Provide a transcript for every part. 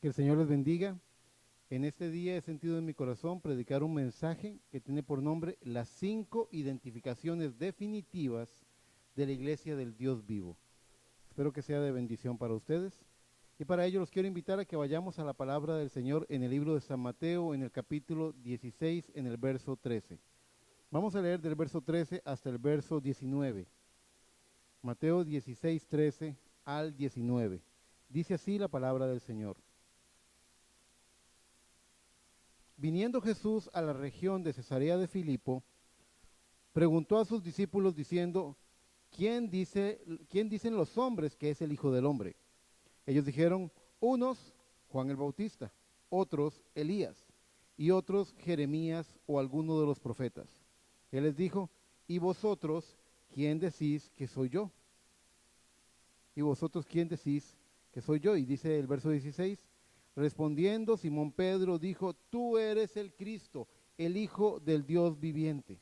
Que el Señor les bendiga. En este día he sentido en mi corazón predicar un mensaje que tiene por nombre las 5 identificaciones definitivas de la iglesia del Dios vivo. Espero que sea de bendición para ustedes. Y para ello los quiero invitar a que vayamos a la palabra del Señor en el libro de San Mateo, en el capítulo 16, en el verso 13. Vamos a leer del verso 13 hasta el verso 19. Mateo 16, 13 al 19. Dice así la palabra del Señor. Viniendo Jesús a la región de Cesarea de Filipo, preguntó a sus discípulos diciendo, ¿quién dicen los hombres que es el Hijo del Hombre? Ellos dijeron, unos, Juan el Bautista, otros, Elías, y otros, Jeremías o alguno de los profetas. Él les dijo, ¿y vosotros quién decís que soy yo? ¿Y vosotros quién decís que soy yo? Y dice el verso 16, respondiendo Simón Pedro dijo, tú eres el Cristo, el Hijo del Dios viviente.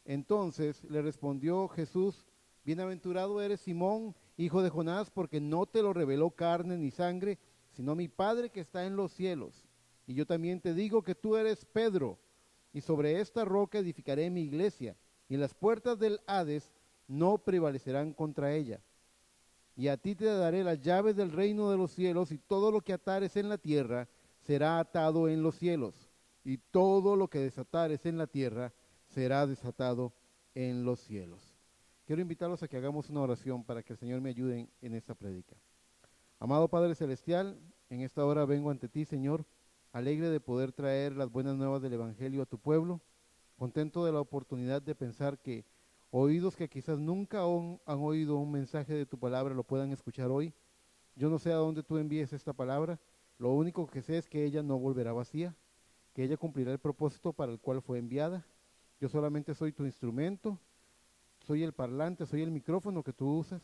Entonces le respondió Jesús, bienaventurado eres Simón, hijo de Jonás, porque no te lo reveló carne ni sangre, sino mi Padre que está en los cielos. Y yo también te digo que tú eres Pedro, y sobre esta roca edificaré mi iglesia, y las puertas del Hades no prevalecerán contra ella. Y a ti te daré las llaves del reino de los cielos, y todo lo que atares en la tierra será atado en los cielos, y todo lo que desatares en la tierra será desatado en los cielos. Quiero invitarlos a que hagamos una oración para que el Señor me ayude en esta prédica. Amado Padre Celestial, en esta hora vengo ante ti, Señor, alegre de poder traer las buenas nuevas del Evangelio a tu pueblo, contento de la oportunidad de pensar que oídos que quizás nunca han oído un mensaje de tu palabra lo puedan escuchar hoy. Yo no sé a dónde tú envíes esta palabra, lo único que sé es que ella no volverá vacía, que ella cumplirá el propósito para el cual fue enviada. Yo solamente soy tu instrumento, soy el parlante, soy el micrófono que tú usas.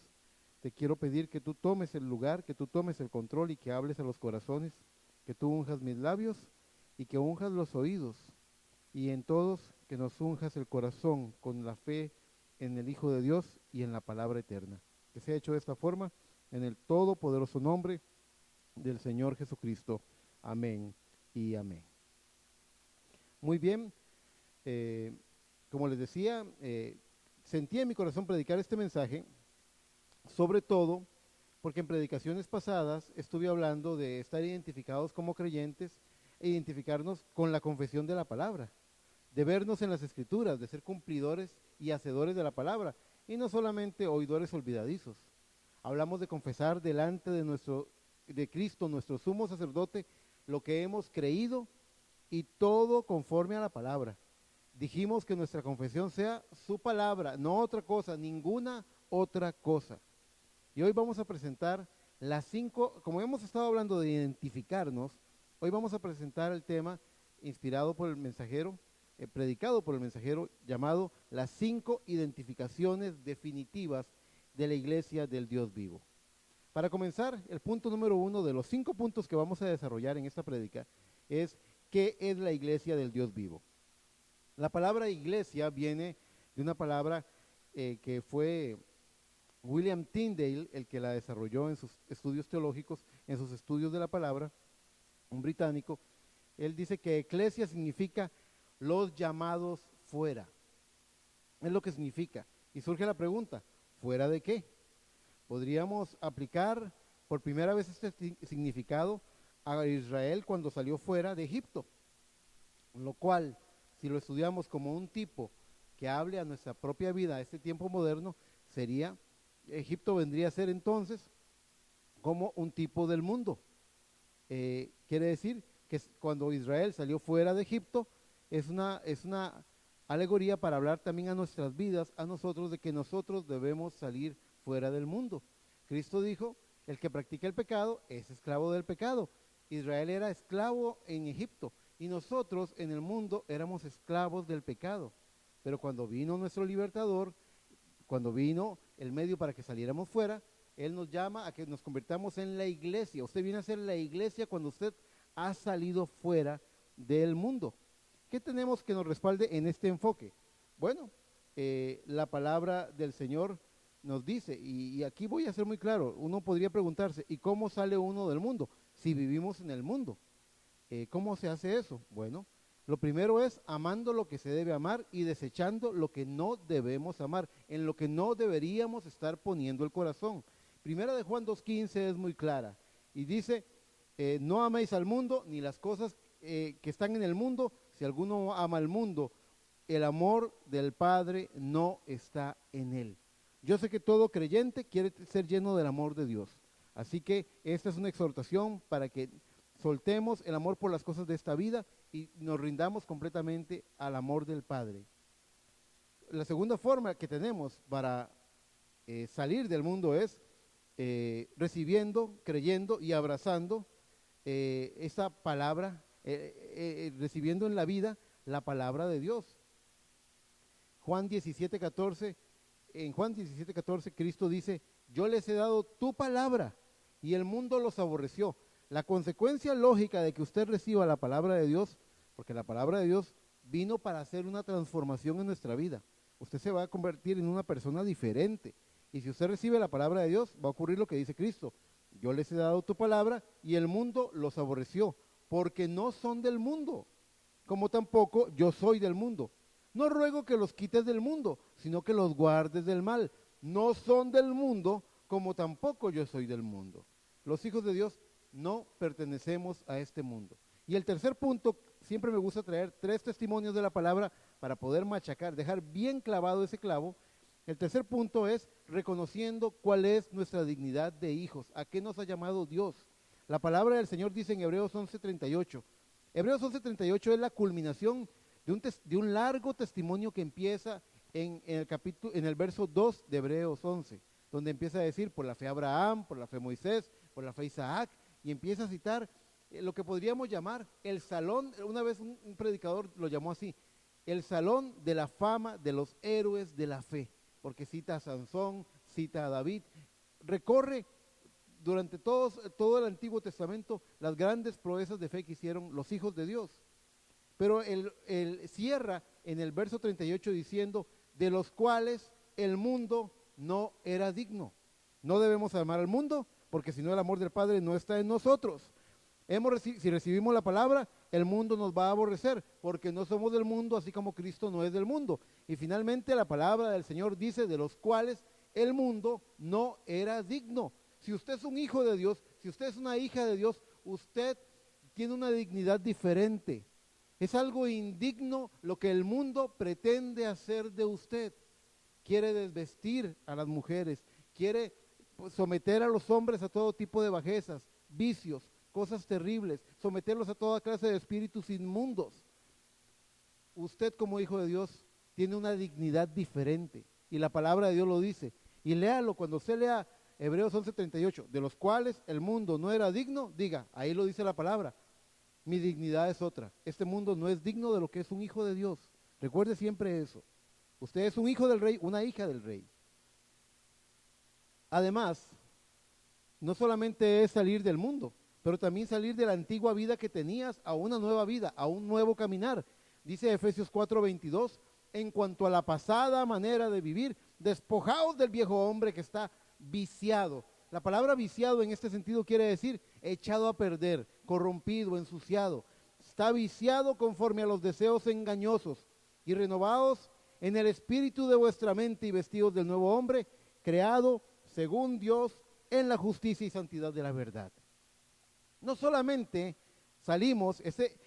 Te quiero pedir que tú tomes el lugar, que tú tomes el control y que hables a los corazones, que tú unjas mis labios y que unjas los oídos y en todos que nos unjas el corazón con la fe en el Hijo de Dios y en la palabra eterna. Que sea hecho de esta forma en el todopoderoso nombre del Señor Jesucristo. Amén y amén. Muy bien, eh, como les decía, sentí en mi corazón predicar este mensaje, sobre todo porque en predicaciones pasadas estuve hablando de estar identificados como creyentes e identificarnos con la confesión de la palabra, de vernos en las escrituras, de ser cumplidores y hacedores de la palabra, y no solamente oidores olvidadizos. Hablamos de confesar delante de Cristo, nuestro sumo sacerdote, lo que hemos creído y todo conforme a la palabra. Dijimos que nuestra confesión sea su palabra, no otra cosa, ninguna otra cosa. Y hoy vamos a presentar las 5, como hemos estado hablando de identificarnos, hoy vamos a presentar el tema inspirado por el mensajero, predicado por el mensajero, llamado las 5 identificaciones definitivas de la iglesia del Dios vivo. Para comenzar, el punto número 1 de los 5 puntos que vamos a desarrollar en esta prédica es ¿qué es la iglesia del Dios vivo? La palabra iglesia viene de una palabra que fue William Tyndale el que la desarrolló en sus estudios teológicos, en sus estudios de la palabra, un británico. Él dice que eclesia significa los llamados fuera. Es lo que significa. Y surge la pregunta, ¿fuera de qué? Podríamos aplicar por primera vez este significado a Israel cuando salió fuera de Egipto, lo cual, si lo estudiamos como un tipo que hable a nuestra propia vida, a este tiempo moderno, sería, Egipto vendría a ser entonces como un tipo del mundo. Quiere decir que cuando Israel salió fuera de Egipto, es una alegoría para hablar también a nuestras vidas, a nosotros, de que nosotros debemos salir fuera del mundo. Cristo dijo, el que practica el pecado es esclavo del pecado. Israel era esclavo en Egipto y nosotros en el mundo éramos esclavos del pecado. Pero cuando vino nuestro libertador, cuando vino el medio para que saliéramos fuera, Él nos llama a que nos convirtamos en la iglesia. Usted viene a ser la iglesia cuando usted ha salido fuera del mundo. ¿Qué tenemos que nos respalde en este enfoque? Bueno, la palabra del Señor nos dice, y aquí voy a ser muy claro, uno podría preguntarse, ¿y cómo sale uno del mundo? si vivimos en el mundo. ¿Cómo se hace eso? Bueno, lo primero es amando lo que se debe amar y desechando lo que no debemos amar, en lo que no deberíamos estar poniendo el corazón. Primera de Juan 2:15 es muy clara y dice, no améis al mundo ni las cosas que están en el mundo. Si alguno ama al mundo, el amor del Padre no está en él. Yo sé que todo creyente quiere ser lleno del amor de Dios. Así que esta es una exhortación para que soltemos el amor por las cosas de esta vida y nos rindamos completamente al amor del Padre. La segunda forma que tenemos para salir del mundo es recibiendo, creyendo y abrazando esa palabra, recibiendo en la vida la palabra de Dios. Juan 17:14, en Juan 17:14 Cristo dice, yo les he dado tu palabra y el mundo los aborreció. La consecuencia lógica de que usted reciba la palabra de Dios, porque la palabra de Dios vino para hacer una transformación en nuestra vida. Usted se va a convertir en una persona diferente. Y si usted recibe la palabra de Dios, va a ocurrir lo que dice Cristo. Yo les he dado tu palabra y el mundo los aborreció, porque no son del mundo, como tampoco yo soy del mundo. No ruego que los quites del mundo, sino que los guardes del mal. No son del mundo, como tampoco yo soy del mundo. Los hijos de Dios no pertenecemos a este mundo. Y el tercer punto, siempre me gusta traer 3 testimonios de la palabra para poder machacar, dejar bien clavado ese clavo. El tercer punto es reconociendo cuál es nuestra dignidad de hijos, a qué nos ha llamado Dios. La palabra del Señor dice en Hebreos 11:38. Hebreos 11:38 es la culminación de un largo testimonio que empieza en el verso 2 de Hebreos 11, donde empieza a decir por la fe Abraham, por la fe Moisés, por la fe Isaac, y empieza a citar lo que podríamos llamar el salón. Una vez un predicador lo llamó así, el salón de la fama de los héroes de la fe, porque cita a Sansón, cita a David, recorre durante todo el Antiguo Testamento las grandes proezas de fe que hicieron los hijos de Dios. Pero él cierra en el verso 38 diciendo, de los cuales el mundo no era digno. No debemos amar al mundo, porque si no el amor del Padre no está en nosotros. Si recibimos la palabra, el mundo nos va a aborrecer, porque no somos del mundo, así como Cristo no es del mundo. Y finalmente la palabra del Señor dice, de los cuales el mundo no era digno. Si usted es un hijo de Dios, si usted es una hija de Dios, usted tiene una dignidad diferente. Es algo indigno lo que el mundo pretende hacer de usted. Quiere desvestir a las mujeres, quiere someter a los hombres a todo tipo de bajezas, vicios, cosas terribles, someterlos a toda clase de espíritus inmundos. Usted como hijo de Dios tiene una dignidad diferente y la palabra de Dios lo dice. Y léalo, cuando usted lea Hebreos 11:38, de los cuales el mundo no era digno, diga, ahí lo dice la palabra. Mi dignidad es otra. Este mundo no es digno de lo que es un hijo de Dios. Recuerde siempre eso. Usted es un hijo del rey, una hija del rey. Además, no solamente es salir del mundo, pero también salir de la antigua vida que tenías a una nueva vida, a un nuevo caminar. Dice Efesios 4:22, en cuanto a la pasada manera de vivir, despojaos del viejo hombre que está viciado. La palabra viciado en este sentido quiere decir echado a perder, corrompido, ensuciado. Está viciado conforme a los deseos engañosos y renovados en el espíritu de vuestra mente y vestidos del nuevo hombre, creado según Dios en la justicia y santidad de la verdad. No solamente salimos,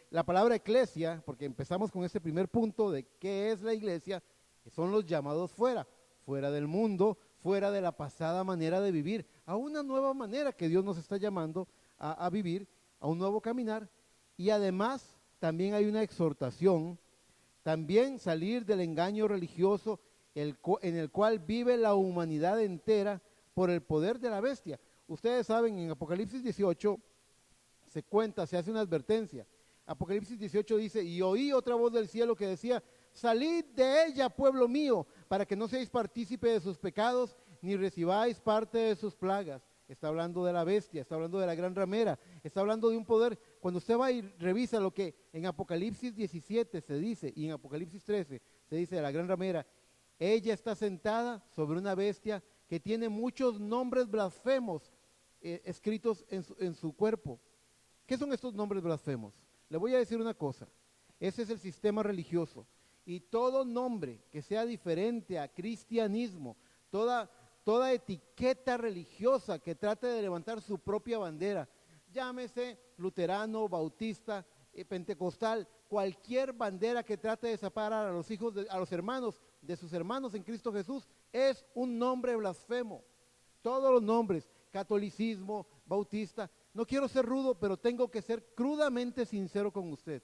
la palabra eclesia, porque empezamos con ese primer punto de qué es la iglesia, que son los llamados fuera del mundo, fuera de la pasada manera de vivir, a una nueva manera que Dios nos está llamando a vivir, a un nuevo caminar. Y además también hay una exhortación, también salir del engaño religioso en el cual vive la humanidad entera por el poder de la bestia. Ustedes saben, en Apocalipsis 18 se hace una advertencia. Apocalipsis 18 dice, y oí otra voz del cielo que decía, salid de ella, pueblo mío, para que no seáis partícipe de sus pecados, ni recibáis parte de sus plagas. Está hablando de la bestia, está hablando de la gran ramera, está hablando de un poder. Cuando usted va y revisa lo que en Apocalipsis 17 se dice, y en Apocalipsis 13 se dice de la gran ramera, ella está sentada sobre una bestia que tiene muchos nombres blasfemos escritos en su cuerpo. ¿Qué son estos nombres blasfemos? Le voy a decir una cosa. Ese es el sistema religioso. Y todo nombre que sea diferente a cristianismo, toda etiqueta religiosa que trate de levantar su propia bandera, llámese luterano, bautista, pentecostal, cualquier bandera que trate de separar a los hijos, a los hermanos de sus hermanos en Cristo Jesús, es un nombre blasfemo. Todos los nombres, catolicismo, bautista. No quiero ser rudo, pero tengo que ser crudamente sincero con usted.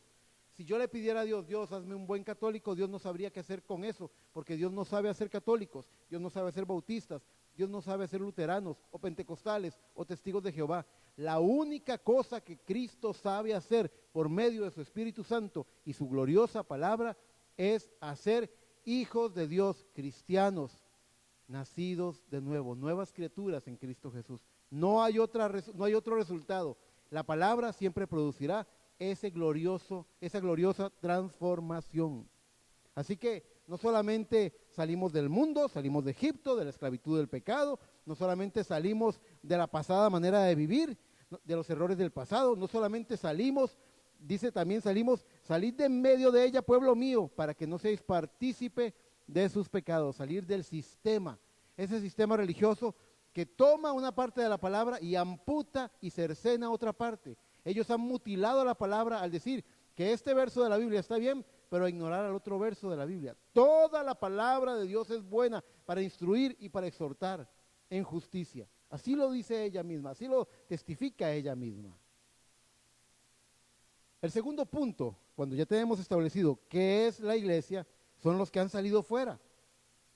Si yo le pidiera a Dios, Dios, hazme un buen católico, Dios no sabría qué hacer con eso, porque Dios no sabe hacer católicos, Dios no sabe hacer bautistas, Dios no sabe hacer luteranos, o pentecostales, o testigos de Jehová. La única cosa que Cristo sabe hacer por medio de su Espíritu Santo y su gloriosa palabra es hacer hijos de Dios, cristianos, nacidos de nuevo, nuevas criaturas en Cristo Jesús. No hay otro resultado. La palabra siempre producirá esa gloriosa transformación. Así que no solamente salimos del mundo, salimos de Egipto, de la esclavitud del pecado, no solamente salimos de la pasada manera de vivir, de los errores del pasado, no solamente salimos, dice también salid de en medio de ella, pueblo mío, para que no seáis partícipe de sus pecados, salir del sistema, ese sistema religioso que toma una parte de la palabra y amputa y cercena otra parte. Ellos han mutilado la palabra al decir que este verso de la Biblia está bien, pero a ignorar al otro verso de la Biblia. Toda la palabra de Dios es buena para instruir y para exhortar en justicia. Así lo dice ella misma, así lo testifica ella misma. El segundo punto, cuando ya tenemos establecido qué es la iglesia, son los que han salido fuera.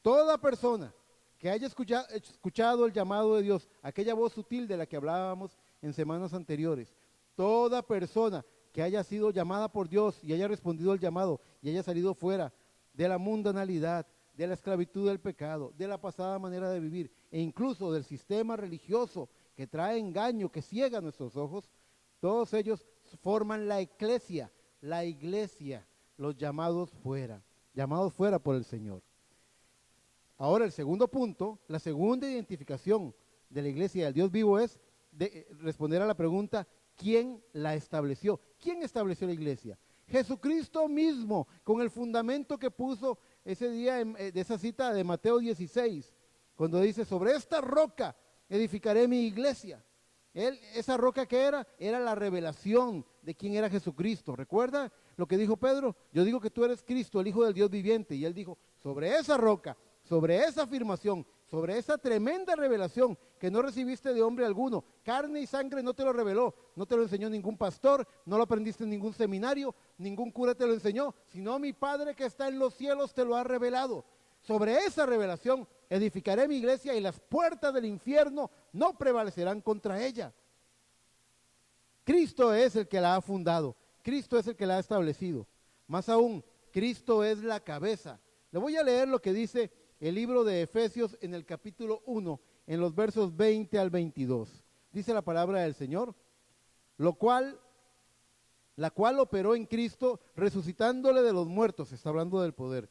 Toda persona que haya escuchado el llamado de Dios, aquella voz sutil de la que hablábamos en semanas anteriores, toda persona que haya sido llamada por Dios y haya respondido al llamado y haya salido fuera de la mundanalidad, de la esclavitud del pecado, de la pasada manera de vivir e incluso del sistema religioso que trae engaño, que ciega nuestros ojos, todos ellos forman la iglesia, los llamados fuera por el Señor. Ahora el segundo punto, la segunda identificación de la iglesia del Dios vivo es de responder a la pregunta, ¿quién la estableció? ¿Quién estableció la iglesia? Jesucristo mismo, con el fundamento que puso ese día de esa cita de Mateo 16, cuando dice, sobre esta roca edificaré mi iglesia. Esa roca que era la revelación de quién era Jesucristo. ¿Recuerda lo que dijo Pedro? Yo digo que tú eres Cristo, el Hijo del Dios viviente. Y él dijo, sobre esa roca, sobre esa afirmación, sobre esa tremenda revelación que no recibiste de hombre alguno, carne y sangre no te lo reveló, no te lo enseñó ningún pastor, no lo aprendiste en ningún seminario, ningún cura te lo enseñó, sino mi Padre que está en los cielos te lo ha revelado. Sobre esa revelación edificaré mi iglesia y las puertas del infierno no prevalecerán contra ella. Cristo es el que la ha fundado, Cristo es el que la ha establecido. Más aún, Cristo es la cabeza. Le voy a leer lo que dice el libro de Efesios en el capítulo 1, en los versos 20 al 22. Dice la palabra del Señor, la cual operó en Cristo, resucitándole de los muertos, está hablando del poder,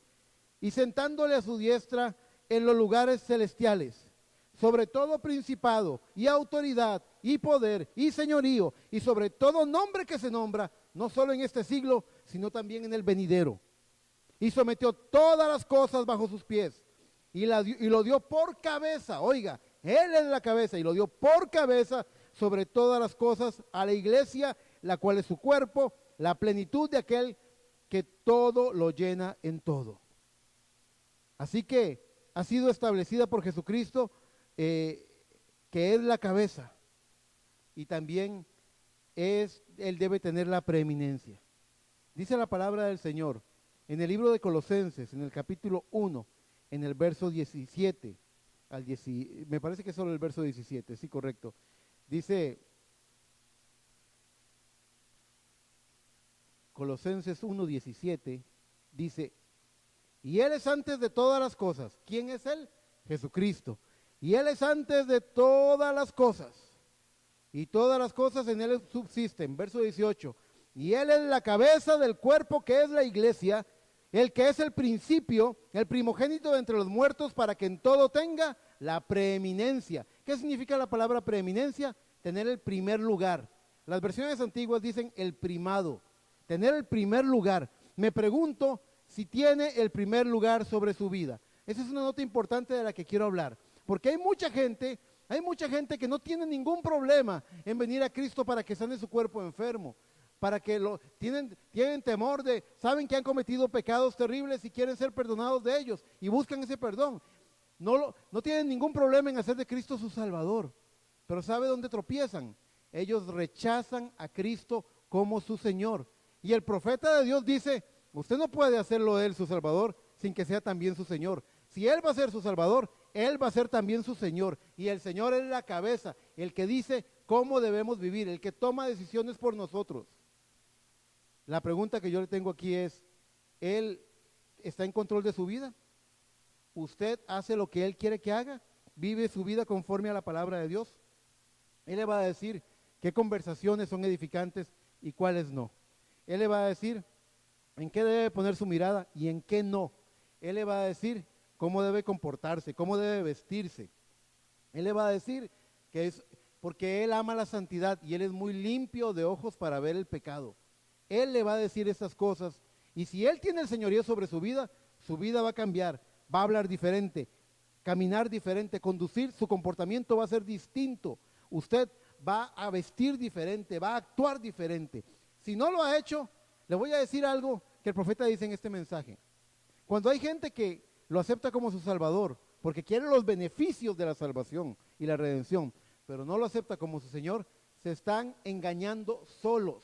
y sentándole a su diestra en los lugares celestiales, sobre todo principado y autoridad y poder y señorío, y sobre todo nombre que se nombra, no solo en este siglo, sino también en el venidero. Y sometió todas las cosas bajo sus pies, y lo dio por cabeza, oiga, Él es la cabeza, y lo dio por cabeza sobre todas las cosas a la iglesia, la cual es su cuerpo, la plenitud de aquel que todo lo llena en todo. Así que ha sido establecida por Jesucristo, que es la cabeza, y también Él debe tener la preeminencia. Dice la palabra del Señor en el libro de Colosenses, en el capítulo 1, en el verso 17, me parece que es solo el verso 17, sí, correcto. Dice Colosenses 1:17, dice, y Él es antes de todas las cosas. ¿Quién es Él? Jesucristo. Y Él es antes de todas las cosas. Y todas las cosas en Él subsisten. Verso 18. Y Él es la cabeza del cuerpo que es la iglesia, el que es el principio, el primogénito de entre los muertos, para que en todo tenga la preeminencia. ¿Qué significa la palabra preeminencia? Tener el primer lugar, Las versiones antiguas dicen el primado, tener el primer lugar. Me pregunto si tiene el primer lugar sobre su vida. Esa es una nota importante de la que quiero hablar, porque hay mucha gente que no tiene ningún problema en venir a Cristo para que sane su cuerpo enfermo, para que tienen temor saben que han cometido pecados terribles y quieren ser perdonados de ellos y buscan ese perdón. No tienen ningún problema en hacer de Cristo su Salvador, pero ¿sabe dónde tropiezan? Ellos rechazan a Cristo como su Señor. Y el profeta de Dios dice, usted no puede hacerlo de Él su Salvador sin que sea también su Señor. Si Él va a ser su Salvador, Él va a ser también su Señor. Y el Señor es la cabeza, el que dice cómo debemos vivir, el que toma decisiones por nosotros. La pregunta que yo le tengo aquí es, ¿Él está en control de su vida? ¿Usted hace lo que Él quiere que haga? ¿Vive su vida conforme a la palabra de Dios? Él le va a decir qué conversaciones son edificantes y cuáles no. Él le va a decir en qué debe poner su mirada y en qué no. Él le va a decir cómo debe comportarse, cómo debe vestirse. Él le va a decir que es porque Él ama la santidad y Él es muy limpio de ojos para ver el pecado. Él le va a decir esas cosas y si Él tiene el señorío sobre su vida va a cambiar, va a hablar diferente, caminar diferente, conducir, su comportamiento va a ser distinto. Usted va a vestir diferente, va a actuar diferente. Si no lo ha hecho, le voy a decir algo que el profeta dice en este mensaje. Cuando hay gente que lo acepta como su Salvador, porque quiere los beneficios de la salvación y la redención, pero no lo acepta como su Señor, se están engañando solos.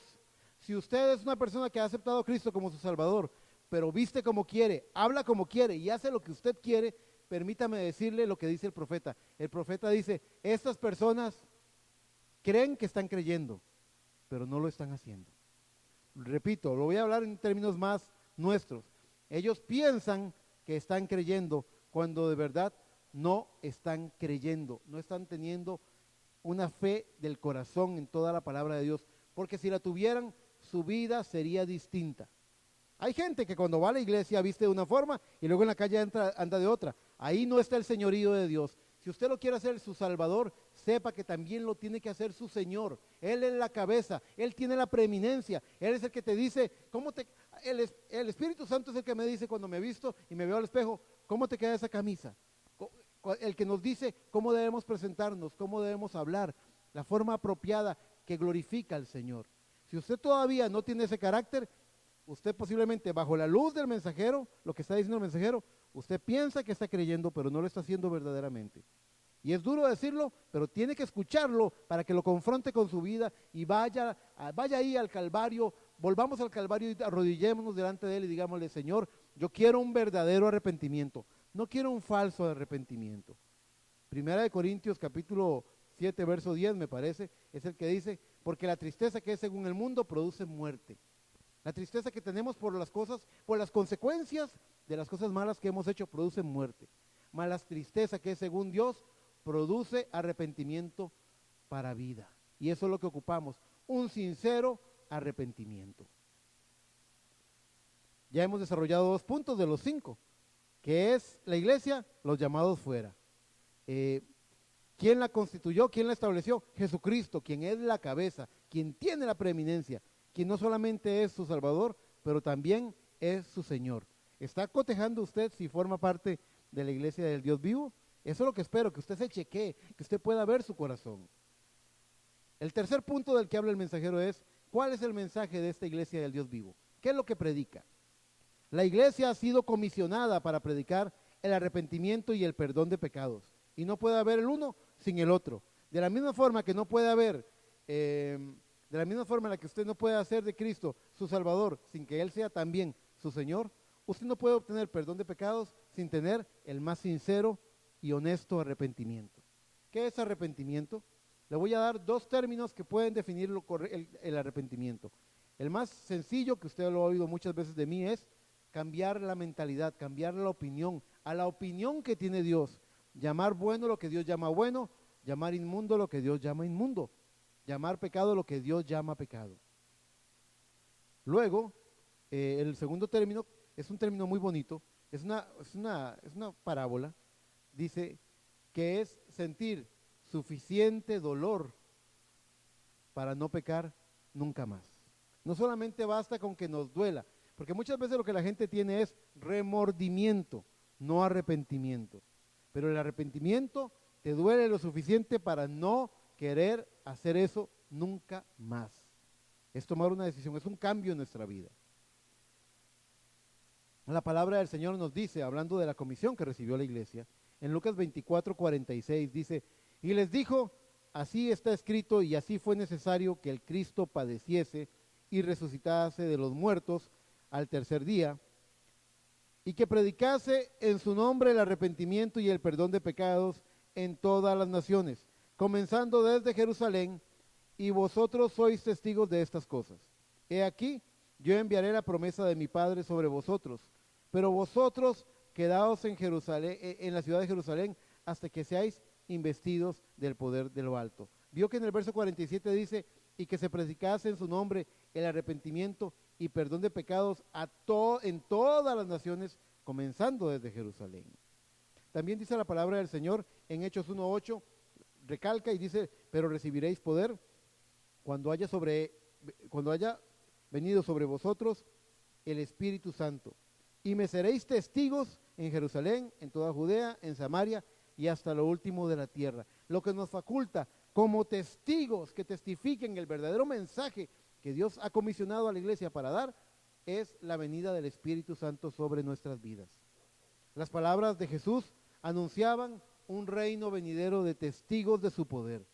Si usted es una persona que ha aceptado a Cristo como su Salvador, pero viste como quiere, habla como quiere y hace lo que usted quiere, permítame decirle lo que dice el profeta. El profeta dice, estas personas creen que están creyendo, pero no lo están haciendo. Repito, lo voy a hablar en términos más nuestros. Ellos piensan que están creyendo cuando de verdad no están creyendo, no están teniendo una fe del corazón en toda la palabra de Dios, porque si la tuvieran, su vida sería distinta. Hay gente que cuando va a la iglesia viste de una forma y luego en la calle anda de otra. Ahí no está el señorío de Dios. Si usted lo quiere hacer su Salvador, sepa que también lo tiene que hacer su Señor. Él es la cabeza, Él tiene la preeminencia, Él es el que te dice, el Espíritu Santo es el que me dice cuando me visto y me veo al espejo, ¿cómo te queda esa camisa? El que nos dice cómo debemos presentarnos, cómo debemos hablar, la forma apropiada que glorifica al Señor. Si usted todavía no tiene ese carácter, usted posiblemente bajo la luz del mensajero, lo que está diciendo el mensajero, usted piensa que está creyendo, pero no lo está haciendo verdaderamente. Y es duro decirlo, pero tiene que escucharlo para que lo confronte con su vida y vaya ahí al Calvario, volvamos al Calvario y arrodillémonos delante de Él y digámosle, Señor, yo quiero un verdadero arrepentimiento, no quiero un falso arrepentimiento. Primera de Corintios capítulo 7, verso 10 me parece, es el que dice, porque la tristeza que es según el mundo produce muerte. La tristeza que tenemos por las cosas, por las consecuencias de las cosas malas que hemos hecho, produce muerte. Mas la tristeza que es según Dios, produce arrepentimiento para vida. Y eso es lo que ocupamos, un sincero arrepentimiento. Ya hemos desarrollado 2 puntos de los 5, que es la iglesia, los llamados fuera. ¿Quién la constituyó? ¿Quién la estableció? Jesucristo, quien es la cabeza, quien tiene la preeminencia, quien no solamente es su Salvador, pero también es su Señor. ¿Está cotejando usted si forma parte de la iglesia del Dios vivo? Eso es lo que espero, que usted se chequee, que usted pueda ver su corazón. El tercer punto del que habla el mensajero es, ¿cuál es el mensaje de esta iglesia del Dios vivo? ¿Qué es lo que predica? La iglesia ha sido comisionada para predicar el arrepentimiento y el perdón de pecados. Y no puede haber el uno sin el otro. De la misma forma que no puede haber, de la misma forma en la que usted no puede hacer de Cristo su Salvador sin que Él sea también su Señor, usted no puede obtener perdón de pecados sin tener el más sincero y honesto arrepentimiento. ¿Qué es arrepentimiento? Le voy a dar 2 términos que pueden definir el arrepentimiento. El más sencillo, que usted lo ha oído muchas veces de mí, es cambiar la mentalidad, cambiar la opinión, a la opinión que tiene Dios. Llamar bueno lo que Dios llama bueno, llamar inmundo lo que Dios llama inmundo, llamar pecado lo que Dios llama pecado. Luego, el segundo término es un término muy bonito, es una parábola, dice que es sentir suficiente dolor para no pecar nunca más. No solamente basta con que nos duela, porque muchas veces lo que la gente tiene es remordimiento, no arrepentimiento. Pero el arrepentimiento te duele lo suficiente para no querer hacer eso nunca más. Es tomar una decisión, es un cambio en nuestra vida. La palabra del Señor nos dice, hablando de la comisión que recibió la iglesia, en Lucas 24:46 dice, y les dijo, así está escrito y así fue necesario que el Cristo padeciese y resucitase de los muertos al tercer día, y que predicase en su nombre el arrepentimiento y el perdón de pecados en todas las naciones, comenzando desde Jerusalén, y vosotros sois testigos de estas cosas. He aquí, yo enviaré la promesa de mi Padre sobre vosotros, pero vosotros quedaos en Jerusalén, en la ciudad de Jerusalén, hasta que seáis investidos del poder de lo alto. Vio que en el verso 47 dice, y que se predicase en su nombre el arrepentimiento y perdón de pecados en todas las naciones, comenzando desde Jerusalén. También dice la palabra del Señor en Hechos 1:8, recalca y dice, pero recibiréis poder cuando haya venido sobre vosotros el Espíritu Santo, y me seréis testigos en Jerusalén, en toda Judea, en Samaria y hasta lo último de la tierra. Lo que nos faculta como testigos que testifiquen el verdadero mensaje que Dios ha comisionado a la iglesia para dar, es la venida del Espíritu Santo sobre nuestras vidas. Las palabras de Jesús anunciaban un reino venidero de testigos de su poder.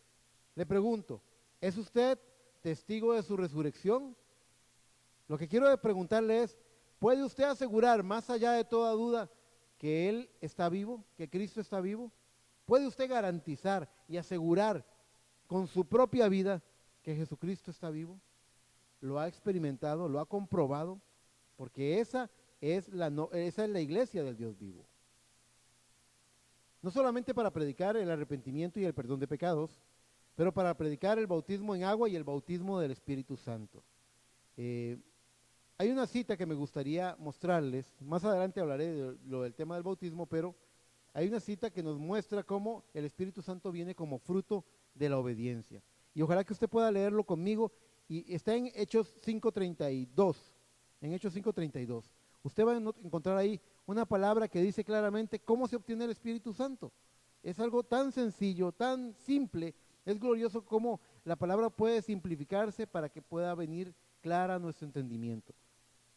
Le pregunto, ¿es usted testigo de su resurrección? Lo que quiero preguntarle es, ¿puede usted asegurar más allá de toda duda que Él está vivo, que Cristo está vivo? ¿Puede usted garantizar y asegurar con su propia vida que Jesucristo está vivo? ¿Lo ha experimentado, lo ha comprobado? Porque esa es la iglesia del Dios vivo. No solamente para predicar el arrepentimiento y el perdón de pecados, pero para predicar el bautismo en agua y el bautismo del Espíritu Santo. Hay una cita que me gustaría mostrarles, más adelante hablaré de lo del tema del bautismo, pero hay una cita que nos muestra cómo el Espíritu Santo viene como fruto de la obediencia. Y ojalá que usted pueda leerlo conmigo, y está en Hechos 5:32, en Hechos 5:32. Usted va a encontrar ahí una palabra que dice claramente cómo se obtiene el Espíritu Santo. Es algo tan sencillo, tan simple, es glorioso cómo la palabra puede simplificarse para que pueda venir clara a nuestro entendimiento.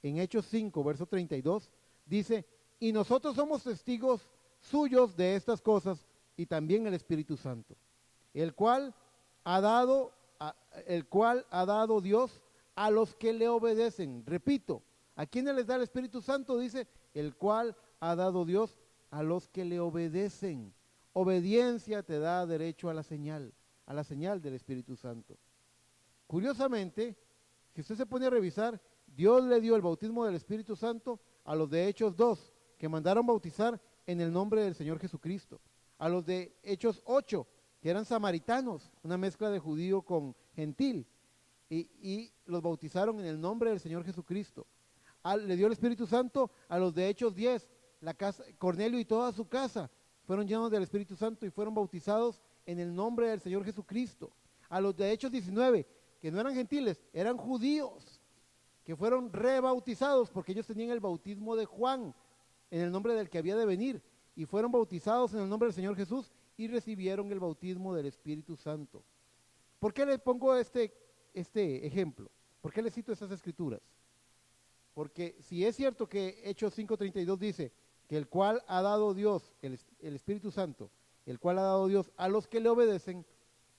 En Hechos 5, verso 32, dice, y nosotros somos testigos suyos de estas cosas, y también el Espíritu Santo, el cual ha dado Dios a los que le obedecen. Repito, ¿a quiénes les da el Espíritu Santo? Dice, el cual ha dado Dios a los que le obedecen. Obediencia te da derecho a la señal del Espíritu Santo. Curiosamente, si usted se pone a revisar, Dios le dio el bautismo del Espíritu Santo a los de Hechos 2, que mandaron bautizar en el nombre del Señor Jesucristo. A los de Hechos 8, que eran samaritanos, una mezcla de judío con gentil, y los bautizaron en el nombre del Señor Jesucristo. Le dio el Espíritu Santo a los de Hechos 10, Cornelio y toda su casa fueron llenos del Espíritu Santo y fueron bautizados en el nombre del Señor Jesucristo. A los de Hechos 19, que no eran gentiles, eran judíos, que fueron rebautizados porque ellos tenían el bautismo de Juan, en el nombre del que había de venir, y fueron bautizados en el nombre del Señor Jesús y recibieron el bautismo del Espíritu Santo. ¿Por qué le pongo este ejemplo? ¿Por qué le cito estas escrituras? Porque si es cierto que Hechos 5:32 dice que el cual ha dado Dios, el Espíritu Santo, el cual ha dado Dios a los que le obedecen,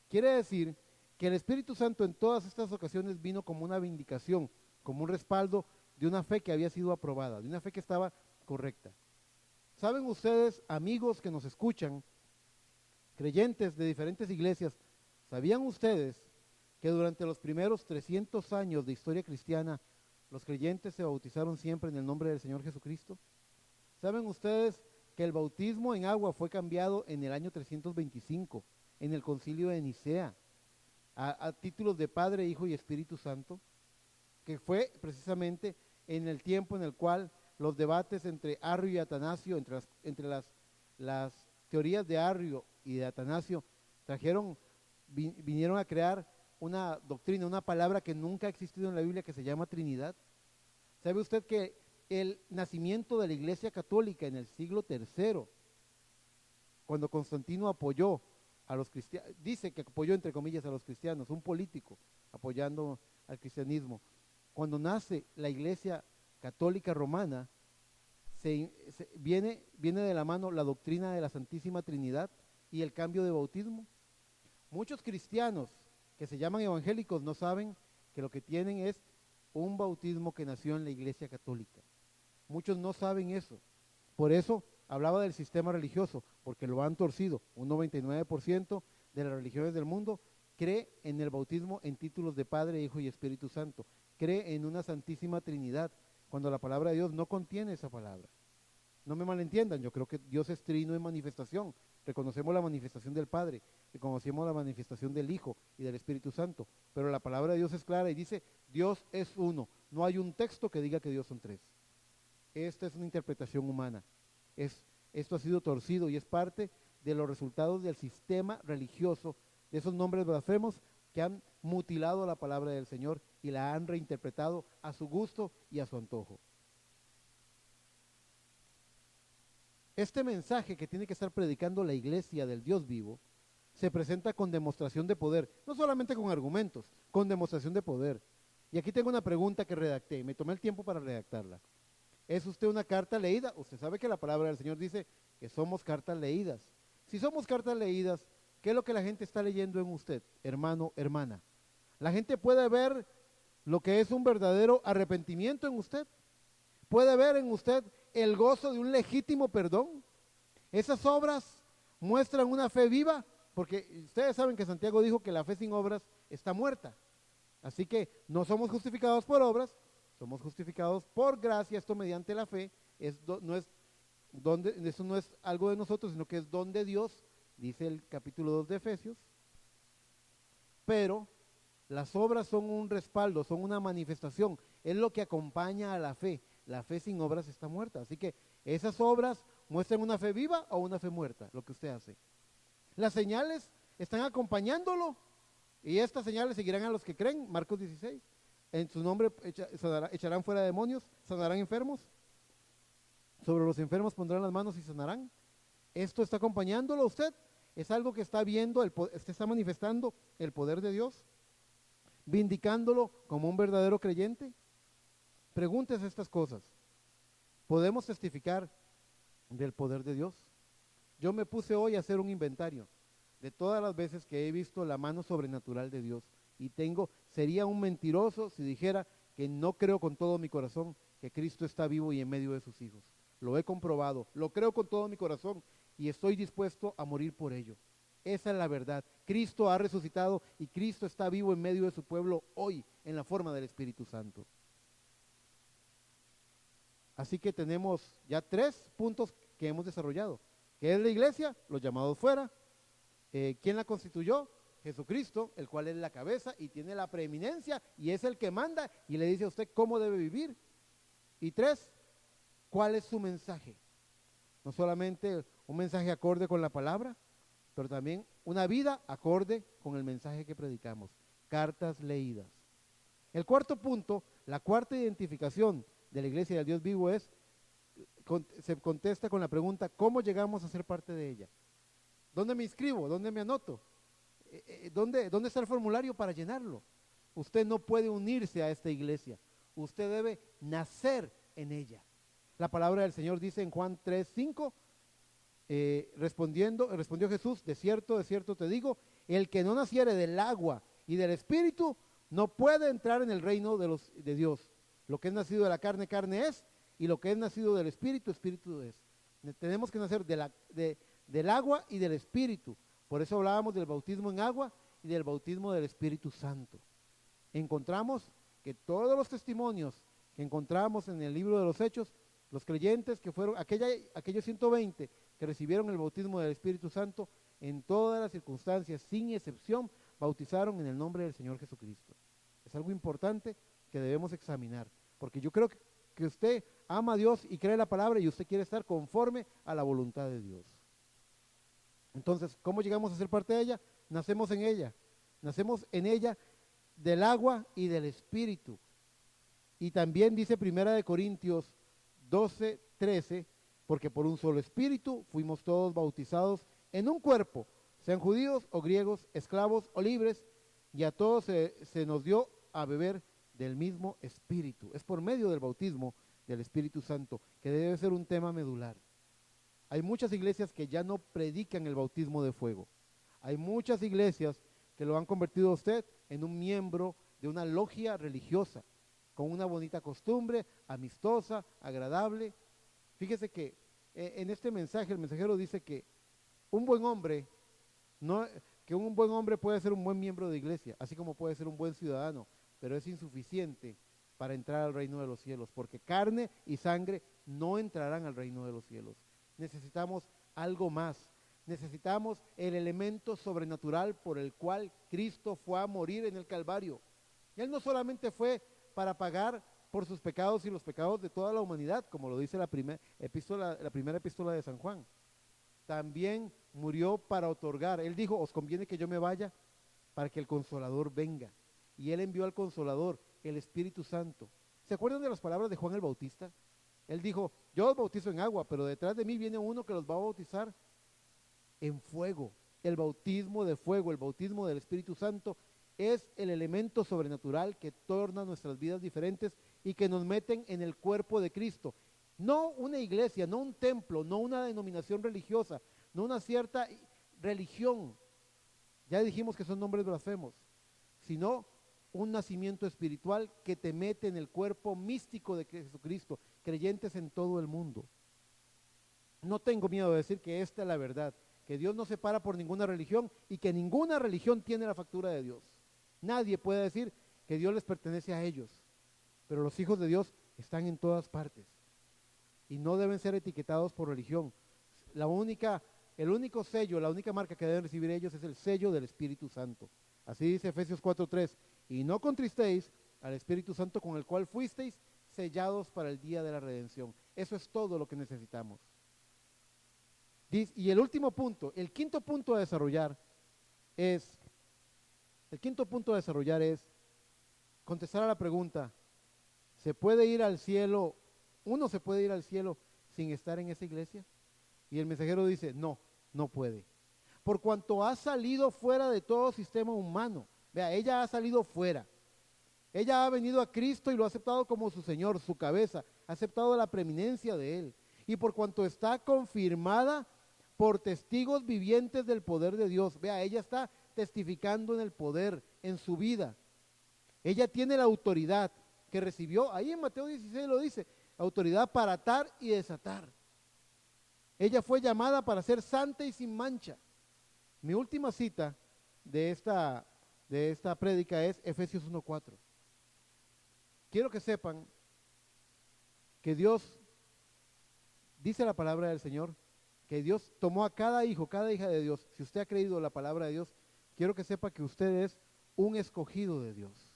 quiere decir que el Espíritu Santo en todas estas ocasiones vino como una vindicación, como un respaldo de una fe que había sido aprobada, de una fe que estaba correcta. ¿Saben ustedes, amigos que nos escuchan, creyentes de diferentes iglesias, sabían ustedes que durante los primeros 300 años de historia cristiana, los creyentes se bautizaron siempre en el nombre del Señor Jesucristo? ¿Saben ustedes que el bautismo en agua fue cambiado en el año 325, en el concilio de Nicea, a títulos de Padre, Hijo y Espíritu Santo? Que fue precisamente en el tiempo en el cual los debates entre Arrio y Atanasio, entre las teorías de Arrio y de Atanasio, vinieron a crear una doctrina, una palabra que nunca ha existido en la Biblia que se llama Trinidad? ¿Sabe usted que el nacimiento de la Iglesia Católica en el siglo III, cuando Constantino apoyó a los cristianos, dice que apoyó entre comillas a los cristianos, un político apoyando al cristianismo, cuando nace la Iglesia Católica Romana, viene de la mano la doctrina de la Santísima Trinidad y el cambio de bautismo? Muchos cristianos que se llaman evangélicos no saben que lo que tienen es un bautismo que nació en la Iglesia Católica. Muchos no saben eso. Por eso hablaba del sistema religioso, porque lo han torcido. Un 99% de las religiones del mundo cree en el bautismo en títulos de Padre, Hijo y Espíritu Santo. Cree en una Santísima Trinidad, cuando la palabra de Dios no contiene esa palabra. No me malentiendan, yo creo que Dios es trino en manifestación. Reconocemos la manifestación del Padre, reconocemos la manifestación del Hijo y del Espíritu Santo, pero la palabra de Dios es clara y dice, Dios es uno. No hay un texto que diga que Dios son tres. Esta es una interpretación humana. Esto ha sido torcido y es parte de los resultados del sistema religioso, de esos nombres blasfemos que han mutilado la palabra del Señor y la han reinterpretado a su gusto y a su antojo. Este mensaje que tiene que estar predicando la iglesia del Dios vivo se presenta con demostración de poder, no solamente con argumentos, con demostración de poder. Y aquí tengo una pregunta que redacté, me tomé el tiempo para redactarla. ¿Es usted una carta leída? Usted sabe que la palabra del Señor dice que somos cartas leídas. Si somos cartas leídas, ¿qué es lo que la gente está leyendo en usted, hermano, hermana? La gente puede ver lo que es un verdadero arrepentimiento en usted. Puede ver en usted el gozo de un legítimo perdón. Esas obras muestran una fe viva, porque ustedes saben que Santiago dijo que la fe sin obras está muerta. Así que no somos justificados por obras, somos justificados por gracia, esto mediante la fe. Eso no es algo de nosotros, sino que es don de Dios, dice el capítulo 2 de Efesios. Pero las obras son un respaldo, son una manifestación, es lo que acompaña a la fe. La fe sin obras está muerta. Así que esas obras muestran una fe viva o una fe muerta, lo que usted hace. Las señales están acompañándolo y estas señales seguirán a los que creen, Marcos 16. En su nombre echarán fuera demonios, sanarán enfermos, sobre los enfermos pondrán las manos y sanarán. Esto está acompañándolo a usted, es algo que está viendo, usted está manifestando el poder de Dios, vindicándolo como un verdadero creyente. Pregúntese estas cosas. ¿Podemos testificar del poder de Dios? Yo me puse hoy a hacer un inventario de todas las veces que he visto la mano sobrenatural de Dios y sería un mentiroso si dijera que no creo con todo mi corazón que Cristo está vivo y en medio de sus hijos. Lo he comprobado, lo creo con todo mi corazón y estoy dispuesto a morir por ello. Esa es la verdad. Cristo ha resucitado y Cristo está vivo en medio de su pueblo hoy en la forma del Espíritu Santo. Así que tenemos ya 3 puntos que hemos desarrollado. ¿Qué es la iglesia? Los llamados fuera. ¿Quién la constituyó? Jesucristo, el cual es la cabeza y tiene la preeminencia y es el que manda y le dice a usted cómo debe vivir. Y 3, ¿cuál es su mensaje? No solamente un mensaje acorde con la palabra, pero también una vida acorde con el mensaje que predicamos. Cartas leídas. El cuarto punto, la cuarta identificación de la iglesia del Dios vivo se contesta con la pregunta, ¿cómo llegamos a ser parte de ella? ¿Dónde me inscribo? ¿Dónde me anoto? ¿Dónde está el formulario para llenarlo? Usted no puede unirse a esta iglesia, usted debe nacer en ella. La palabra del Señor dice en Juan 3:5, respondió Jesús, de cierto te digo, el que no naciere del agua y del Espíritu no puede entrar en el reino de Dios. Lo que es nacido de la carne, carne es, y lo que es nacido del Espíritu, Espíritu es. Tenemos que nacer del agua y del Espíritu. Por eso hablábamos del bautismo en agua y del bautismo del Espíritu Santo. Encontramos que todos los testimonios que encontramos en el libro de los Hechos, los creyentes que fueron, aquellos 120 que recibieron el bautismo del Espíritu Santo, en todas las circunstancias, sin excepción, bautizaron en el nombre del Señor Jesucristo. Es algo importante que debemos examinar, porque yo creo que usted ama a Dios y cree la palabra y usted quiere estar conforme a la voluntad de Dios. Entonces, ¿cómo llegamos a ser parte de ella? Nacemos en ella. Nacemos en ella del agua y del Espíritu. Y también dice Primera de Corintios 12:13, porque por un solo Espíritu fuimos todos bautizados en un cuerpo, sean judíos o griegos, esclavos o libres, y a todos se nos dio a beber del mismo Espíritu. Es por medio del bautismo del Espíritu Santo, que debe ser un tema medular. Hay muchas iglesias que ya no predican el bautismo de fuego. Hay muchas iglesias que lo han convertido a usted en un miembro de una logia religiosa, con una bonita costumbre, amistosa, agradable. Fíjese que en este mensaje el mensajero dice que un buen hombre, no, que un buen hombre puede ser un buen miembro de iglesia, así como puede ser un buen ciudadano, pero es insuficiente para entrar al reino de los cielos, porque carne y sangre no entrarán al reino de los cielos. Necesitamos algo más. Necesitamos el elemento sobrenatural por el cual Cristo fue a morir en el Calvario. Y Él no solamente fue para pagar por sus pecados y los pecados de toda la humanidad, como lo dice la primera epístola de San Juan. También murió para otorgar. Él dijo, os conviene que yo me vaya para que el Consolador venga. Y Él envió al Consolador, el Espíritu Santo. ¿Se acuerdan de las palabras de Juan el Bautista? Él dijo, yo os bautizo en agua, pero detrás de mí viene uno que los va a bautizar en fuego. El bautismo de fuego, el bautismo del Espíritu Santo es el elemento sobrenatural que torna nuestras vidas diferentes y que nos meten en el cuerpo de Cristo. No una iglesia, no un templo, no una denominación religiosa, no una cierta religión, ya dijimos que son nombres blasfemos, sino un nacimiento espiritual que te mete en el cuerpo místico de Jesucristo, creyentes en todo el mundo. No tengo miedo de decir que esta es la verdad, que Dios no se para por ninguna religión y que ninguna religión tiene la factura de Dios. Nadie puede decir que Dios les pertenece a ellos, pero los hijos de Dios están en todas partes y no deben ser etiquetados por religión. El único sello, la única marca que deben recibir ellos es el sello del Espíritu Santo. Así dice Efesios 4:3, y no contristéis al Espíritu Santo con el cual fuisteis sellados para el día de la redención. Eso es todo lo que necesitamos. Y el último punto, el quinto punto a desarrollar es contestar a la pregunta, ¿se puede ir al cielo? ¿Uno se puede ir al cielo sin estar en esa iglesia? Y el mensajero dice, no, no puede. Por cuanto ha salido fuera de todo sistema humano. Vea, ella ha salido fuera. Ella ha venido a Cristo y lo ha aceptado como su Señor, su cabeza. Ha aceptado la preeminencia de Él. Y por cuanto está confirmada por testigos vivientes del poder de Dios. Vea, ella está testificando en el poder, en su vida. Ella tiene la autoridad que recibió, ahí en Mateo 16 lo dice, autoridad para atar y desatar. Ella fue llamada para ser santa y sin mancha. Mi última cita de esta prédica es Efesios 1:4. Quiero que sepan que Dios, dice la palabra del Señor, que Dios tomó a cada hijo, cada hija de Dios. Si usted ha creído la palabra de Dios, quiero que sepa que usted es un escogido de Dios.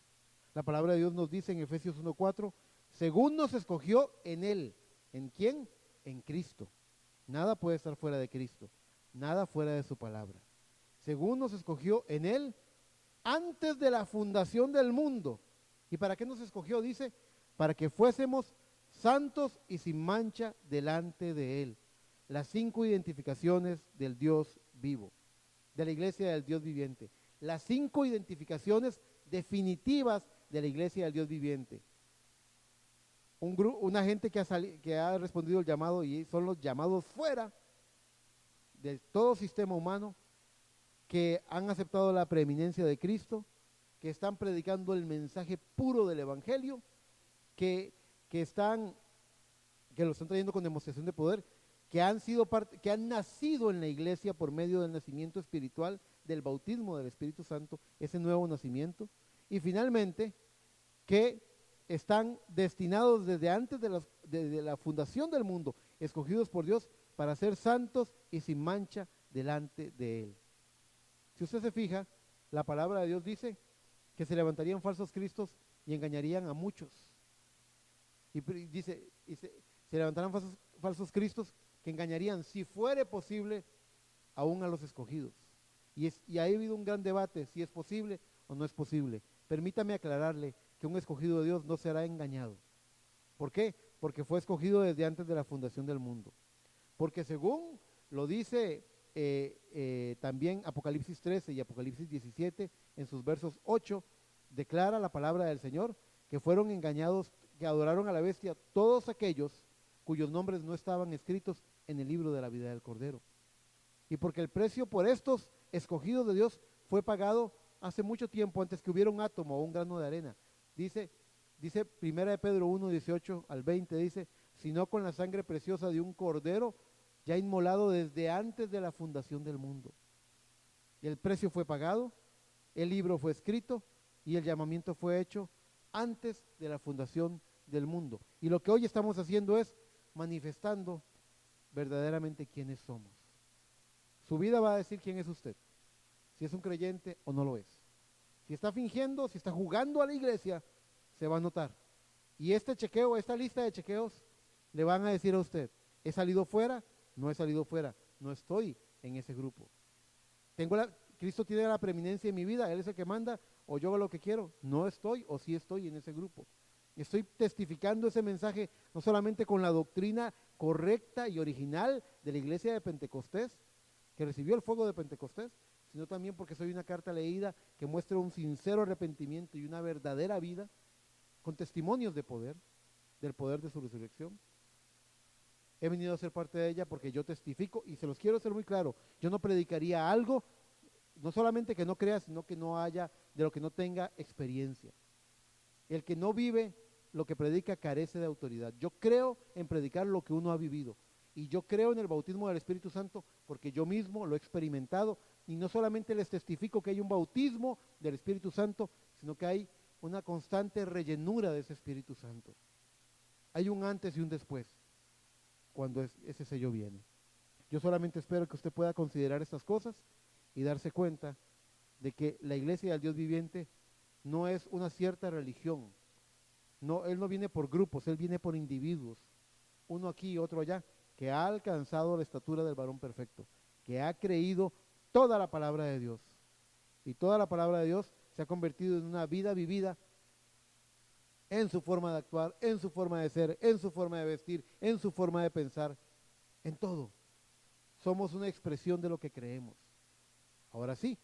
La palabra de Dios nos dice en Efesios 1:4, según nos escogió en Él. ¿En quién? En Cristo. Nada puede estar fuera de Cristo, nada fuera de su palabra. Según nos escogió en Él, antes de la fundación del mundo. ¿Y para qué nos escogió? Dice, para que fuésemos santos y sin mancha delante de Él. Las 5 identificaciones del Dios vivo, de la iglesia del Dios viviente. Las 5 identificaciones definitivas de la iglesia del Dios viviente. Una gente que ha respondido el llamado y son los llamados fuera de todo sistema humano, que han aceptado la preeminencia de Cristo, que están predicando el mensaje puro del Evangelio, que lo están trayendo con demostración de poder, que han nacido en la iglesia por medio del nacimiento espiritual, del bautismo del Espíritu Santo, ese nuevo nacimiento, y finalmente que están destinados desde antes de la fundación del mundo, escogidos por Dios para ser santos y sin mancha delante de Él. Si usted se fija, la palabra de Dios dice que se levantarían falsos cristos y engañarían a muchos. Y dice, se levantarán falsos cristos que engañarían, si fuere posible, aún a los escogidos. Y ha habido un gran debate si es posible o no es posible. Permítame aclararle que un escogido de Dios no será engañado. ¿Por qué? Porque fue escogido desde antes de la fundación del mundo. Porque según lo dice también Apocalipsis 13 y Apocalipsis 17, en sus versos 8, declara la palabra del Señor que fueron engañados, que adoraron a la bestia, todos aquellos cuyos nombres no estaban escritos en el libro de la vida del Cordero. Y porque el precio por estos escogidos de Dios fue pagado hace mucho tiempo, antes que hubiera un átomo o un grano de arena. Dice Primera de Pedro 1, 18 al 20, dice, sino con la sangre preciosa de un cordero ya inmolado desde antes de la fundación del mundo. Y el precio fue pagado, el libro fue escrito y el llamamiento fue hecho antes de la fundación del mundo. Y lo que hoy estamos haciendo es manifestando verdaderamente quiénes somos. Su vida va a decir quién es usted, si es un creyente o no lo es. Si está fingiendo, si está jugando a la iglesia, se va a notar. Y este chequeo, esta lista de chequeos, le van a decir a usted, ¿he salido fuera? No he salido fuera, no estoy en ese grupo. Cristo tiene la preeminencia en mi vida, Él es el que manda, o yo hago lo que quiero. No estoy, o sí estoy en ese grupo. Estoy testificando ese mensaje no solamente con la doctrina correcta y original de la iglesia de Pentecostés, que recibió el fuego de Pentecostés, sino también porque soy una carta leída que muestra un sincero arrepentimiento y una verdadera vida, con testimonios de poder, del poder de su resurrección. He venido a ser parte de ella porque yo testifico, y se los quiero hacer muy claro, yo no predicaría algo, no solamente que no crea, sino que no haya, de lo que no tenga experiencia. El que no vive lo que predica carece de autoridad. Yo creo en predicar lo que uno ha vivido, y yo creo en el bautismo del Espíritu Santo porque yo mismo lo he experimentado, y no solamente les testifico que hay un bautismo del Espíritu Santo, sino que hay una constante rellenura de ese Espíritu Santo. Hay un antes y un después cuando ese sello viene. Yo solamente espero que usted pueda considerar estas cosas y darse cuenta de que la iglesia del Dios viviente no es una cierta religión. No, Él no viene por grupos, Él viene por individuos, uno aquí y otro allá, que ha alcanzado la estatura del varón perfecto, que ha creído toda la palabra de Dios. Y toda la palabra de Dios se ha convertido en una vida vivida en su forma de actuar, en su forma de ser, en su forma de vestir, en su forma de pensar, en todo. Somos una expresión de lo que creemos. Ahora sí,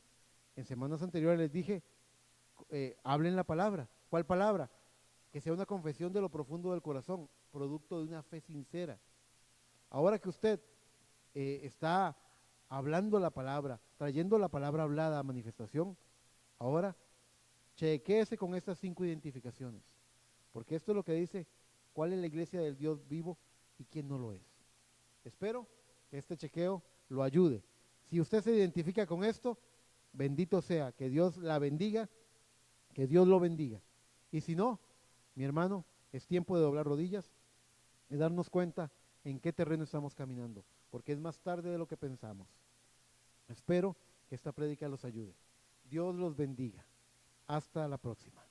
en semanas anteriores les dije, hablen la palabra. ¿Cuál palabra? Que sea una confesión de lo profundo del corazón, producto de una fe sincera. Ahora que usted está hablando la palabra, trayendo la palabra hablada a manifestación, ahora chequéese con estas 5 identificaciones, porque esto es lo que dice cuál es la iglesia del Dios vivo y quién no lo es. Espero que este chequeo lo ayude. Si usted se identifica con esto, bendito sea, que Dios la bendiga, que Dios lo bendiga. Y si no, mi hermano, es tiempo de doblar rodillas y darnos cuenta en qué terreno estamos caminando, porque es más tarde de lo que pensamos. Espero que esta prédica los ayude. Dios los bendiga. Hasta la próxima.